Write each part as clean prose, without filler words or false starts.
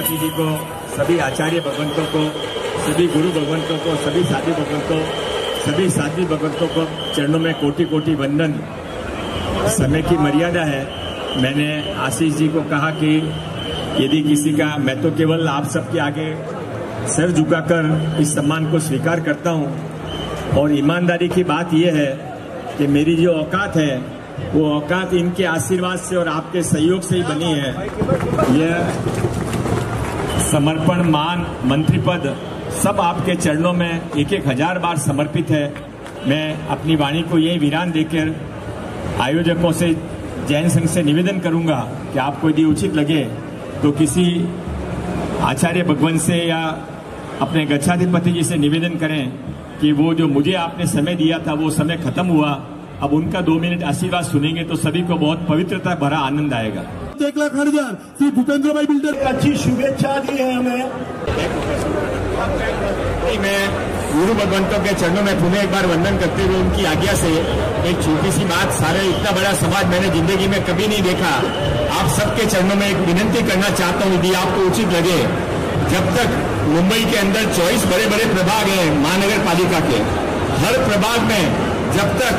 गजाधिपति जी को, सभी आचार्य भगवंतों को, सभी गुरु भगवंतों को, सभी साधु भगवंतों, सभी साध्वी भगवंतों को चरणों में कोटि कोटि वंदन। समय की मर्यादा है। मैंने आशीष जी को कहा कि यदि किसी का, मैं तो केवल आप सबके आगे सर झुकाकर इस सम्मान को स्वीकार करता हूं। और ईमानदारी की बात यह है कि मेरी जो औकात है वो औकात इनके आशीर्वाद से और आपके सहयोग से ही बनी है। यह समर्पण, मान, मंत्री पद सब आपके चरणों में 1,000 बार समर्पित है। मैं अपनी वाणी को यही विराम देकर आयोजकों से, जैन संघ से निवेदन करूंगा कि आपको यदि उचित लगे तो किसी आचार्य भगवंत से या अपने गच्छाधिपति जी से निवेदन करें कि वो जो मुझे आपने समय दिया था वो समय खत्म हुआ। अब उनका 2 मिनट आशीर्वाद सुनेंगे तो सभी को बहुत पवित्रता भरा आनंद आएगा। 1,08,000 श्री भूपेंद्र भाई बिल्डर अच्छी शुभेच्छा दी है हमें। मैं गुरु भगवंतों के चरणों में पुनः एक बार वंदन करते हुए उनकी आज्ञा से एक छोटी सी बात, सारे इतना बड़ा समाज मैंने जिंदगी में कभी नहीं देखा। आप सबके चरणों में एक विनंती करना चाहता हूं, यदि आपको उचित लगे। जब तक मुंबई के अंदर 24 बड़े बड़े प्रभाग हैं महानगर पालिका के, हर प्रभाग में जब तक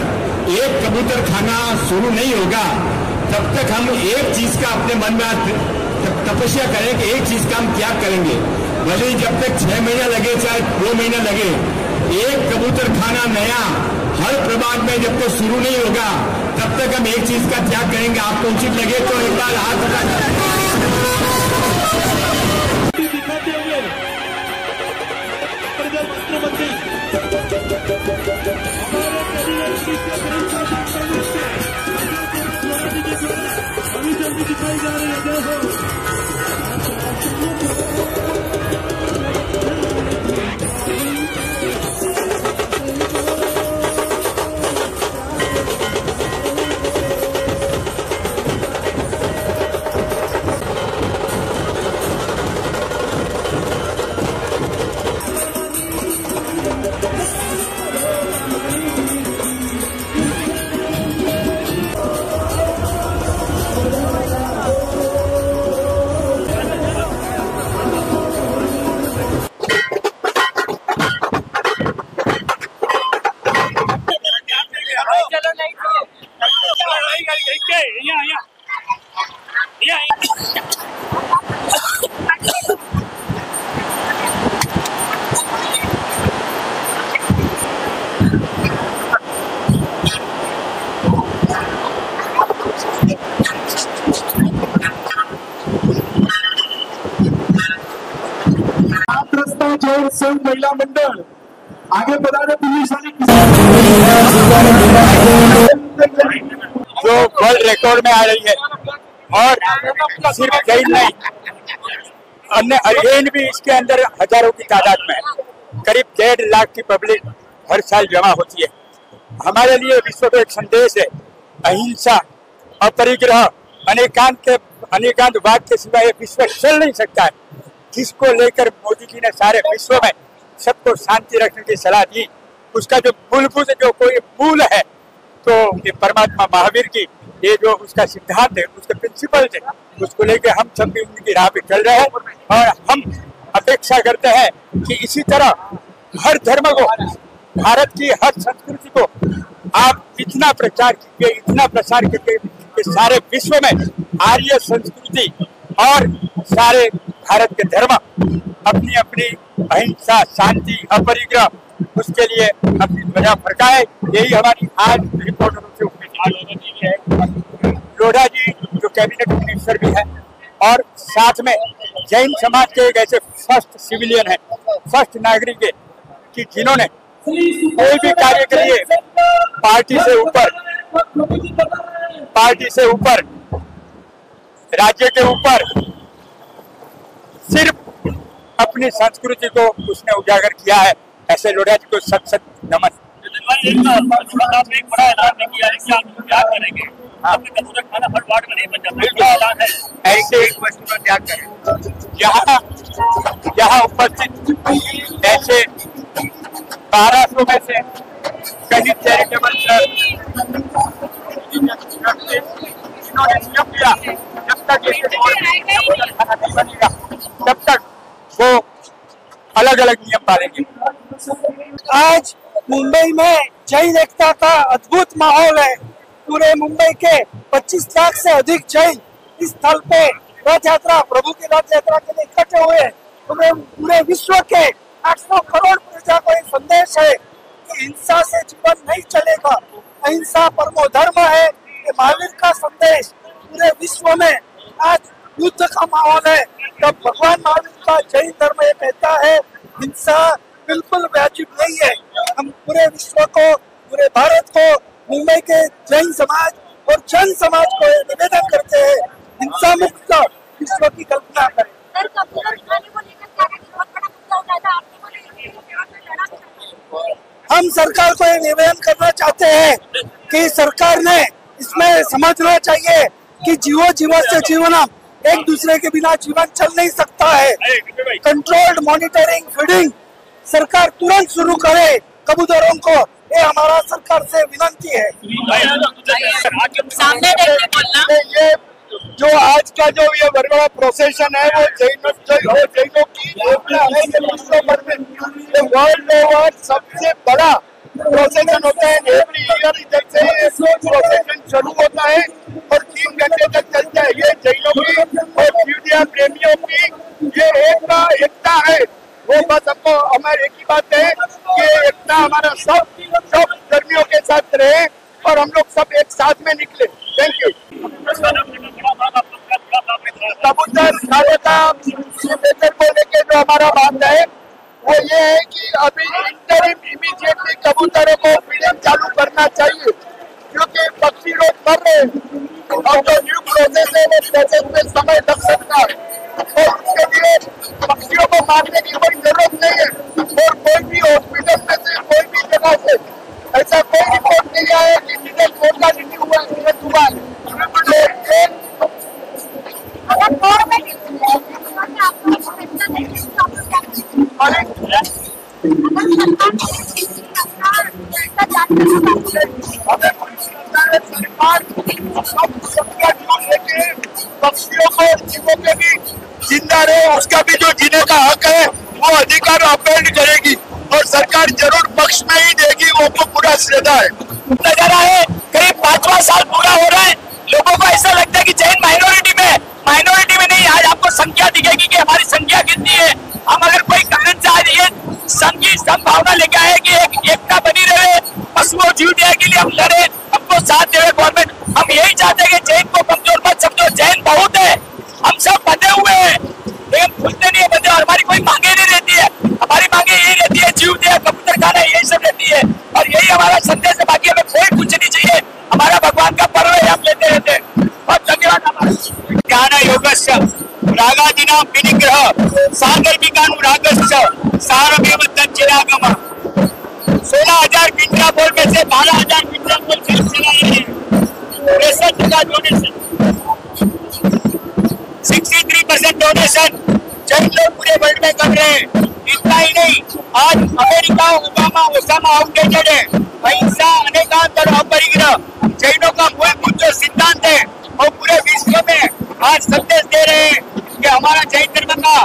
एक कबूतर खाना शुरू नहीं होगा तब तक हम एक चीज का अपने मन में तपस्या करें कि एक चीज का हम त्याग करेंगे। भले ही जब तक 6 महीना लगे चाहे 2 महीना लगे, एक कबूतर खाना नया हर प्रभाग में जब तक शुरू नहीं होगा तब तक हम एक चीज का त्याग करेंगे। आपको उचित लगे तो एक बार हाथ उठा दिखाते हुए अभी जल्दी दिखाई जा रही है। जय हो। जैन संघ महिला मंडल आगे बढ़ाने पुलिस जो वर्ल्ड रिकॉर्ड में आ रही है। और सिर्फ जैन नहीं, अन्य अध्ययन भी इसके अंदर हजारों की तादाद में है। करीब 1.5 लाख की पब्लिक हर साल जमा होती है। हमारे लिए विश्व को एक संदेश है, अहिंसा, अपरिग्रह, अनेकांतवाद के सिवा ये विश्व चल नहीं सकता है। जिसको लेकर मोदी जी ने सारे विश्व में सबको शांति रखने की सलाह दी, उसका जो मूलभूत जो कोई मूल है तो ये परमात्मा महावीर की ये जो उसका सिद्धांत है, उसके प्रिंसिपल है, उसको लेकर हम सब भी उनकी राह पे चल रहे हैं। और हम अपेक्षा करते हैं कि इसी तरह हर धर्म को, भारत की हर संस्कृति को आप इतना प्रचार कीजिए, इतना प्रसार कीजिए कि सारे विश्व में आर्य संस्कृति और सारे भारत के धर्म अपनी अपनी अहिंसा, शांति, अपरिग्रह, उसके लिए अपनी ध्वजा फड़काए। यही हमारी आज रिपोर्टरों से उम्मीद है। लोढ़ा जी जो कैबिनेट मिनिस्टर भी है और साथ में जैन समाज के एक ऐसे फर्स्ट सिविलियन है, फर्स्ट नागरिक है कि जिन्होंने कोई भी कार्य के लिए पार्टी से ऊपर राज्य के ऊपर सिर्फ अपनी संस्कृति को उसने उजागर किया है। ऐसे लोढ़ा जी को सत सत नमन। एक बड़ा ऐलान किया है कि आप त्याग करेंगे, कबूतर खाना हर वार्ड में नहीं बन जाता, ऐलान है। ऐसे एक वस्तु का त्याग करें। यहाँ उपस्थित ऐसे 1200 में से कई चैरिटेबल जिन्होंने नियम किया जब तक खाना नहीं बनेगा तब अलग अलग नियम पालेंगे। आज मुंबई में जैन एकता का अद्भुत माहौल है। पूरे मुंबई के 25 लाख से अधिक जैन इस स्थल पे रथ यात्रा, प्रभु की रथ यात्रा के लिए इकट्ठे हुए। पूरे विश्व के 800 करोड़ प्रजा को एक संदेश है कि हिंसा से जीवन नहीं चलेगा, अहिंसा परमो धर्म है। ये महावीर का संदेश पूरे विश्व में आज युद्ध का माहौल है। तब भगवान महावीर का जैन धर्म ये कहता है हिंसा बिल्कुल वाजिब नहीं है। हम पूरे विश्व को, पूरे भारत को, मुंबई के जैन समाज और जन समाज को निवेदन करते हैं हिंसा मुक्त विश्व की कल्पना करें। हम सरकार को ये निवेदन करना चाहते हैं कि सरकार ने इसमें समझना चाहिए कि जीवन से जीवन एक दूसरे के बिना जीवन चल नहीं सकता है। कंट्रोल्ड मॉनिटरिंग फीडिंग सरकार तुरंत शुरू करे कबूतरों को, ये हमारा सरकार से विनती है। सामने देखिए बोलना। ये जो आज का जो ये बड़ा प्रोसेशन है वो जैनों की एकता है। ये विश्व भर में वर्ल्ड ओवर सबसे बड़ा प्रोसेशन होता है। एवरी ईयर जब से प्रोसेशन शुरू होता है और 3 घंटे तक चलता है। ये जैनों की और मीडिया प्रेमियों की ये एकता है। वो बस हमको हमारी एक ही बात है कि एकता हमारा सब धर्मियों के साथ रहे और हम लोग सब एक साथ में निकले। Thank you. कबूतर खाने का को लेके जो हमारा बात है वो ये है कि अभी इंटरिम इमीडिएटली कबूतरों को फीडिंग चालू करना चाहिए क्योंकि पक्षी लोग मर रहे हैं और जो न्यू प्रोसेस है वो प्रोसेस में समय लग सकता है और उसके लिए पक्षियों को मारने की कोई जरूरत नहीं है। और कोई भी हॉस्पिटल में से कोई भी जगह से ऐसा कोई रिपोर्ट नहीं आया कि सीजन मोर्टालिटी हुआ है। पक्षियों को जीवों के भी जिंदा रहे, उसका भी जो जीने का हक है वो अधिकार अपील करेगी और सरकार जरूर पक्ष में ही देगी। वो तो पूरा श्रद्धा है। नजारा है करीब 5वां साल पूरा हो रहा है। लोगों को ऐसा लगता है कि जैन माइनॉरिटी में नहीं। आज आपको संख्या दिखेगी कि हमारी संख्या कितनी है। हम अगर कोई कारण से आज ये संभावना लेके आए कि एक एकता बनी रहे, पशुओं जीव दया के लिए हम लड़े, हमको साथ दे गवर्नमेंट। हम यही चाहते हैं कि जैन को कमजोर मत समझो। जैन बहुत है, हम सब बंधे हुए हैं लेकिन खुलते नहीं है बंधे। और हमारी कोई मांगे नहीं रहती है। हमारी मांगे यही रहती है जीव दया, कबूतर खाना, यही सब रहती है और यही हमारा संदेश है। बाकी हमें कोई कुछ नहीं चाहिए। हमारा भगवान का पर्व है, हम लेते रहते हैं। बहुत धन्यवाद। ज्ञान योगस्य रागादिना विनिग्रह सागर्भिकानुरागस्य सारमेव तच्चिरागम। 16,000 क्विंटल बोल में से 12,000 क्विंटल बोल चला रहे हैं। 63 का डोनेशन, 63% डोनेशन जैन लोग पूरे वर्ल्ड में कर रहे हैं। इतना ही नहीं, आज अमेरिका ओसामा आउटडेटेड है। अहिंसा अनेकांतर अपरिग्रह जैनों का मूलभूत जो सिद्धांत है और पूरे विश्व में आज संदेश दे रहे हैं कि हमारा जैन धर्म का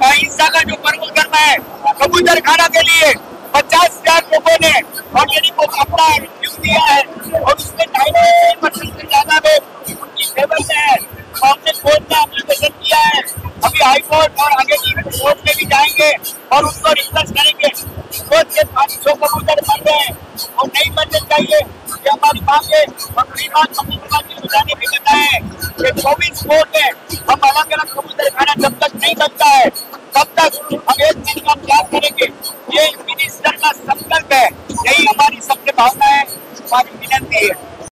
अहिंसा का जो परम धर्म है। कबूतर खाना के लिए 50,000 लोगों ने ऑलरेडी को अपना रिव्यू दिया है और उसमें 99% से ज्यादा लोग उनकी फेवर में है। हमने कोर्ट में एप्लीकेशन किया है। अभी हाई कोर्ट और आगे की कोर्ट में भी जाएंगे और उनको रिक्वेस्ट करेंगे। कोर्ट के 500 कबूतर मर रहे हैं और नहीं मरने चाहिए, ये हमारी मांग है। और बुझाने भी बताए कि 24 कोर्ट में हम अलग अलग कबूतर खाना जब तक नहीं बनता है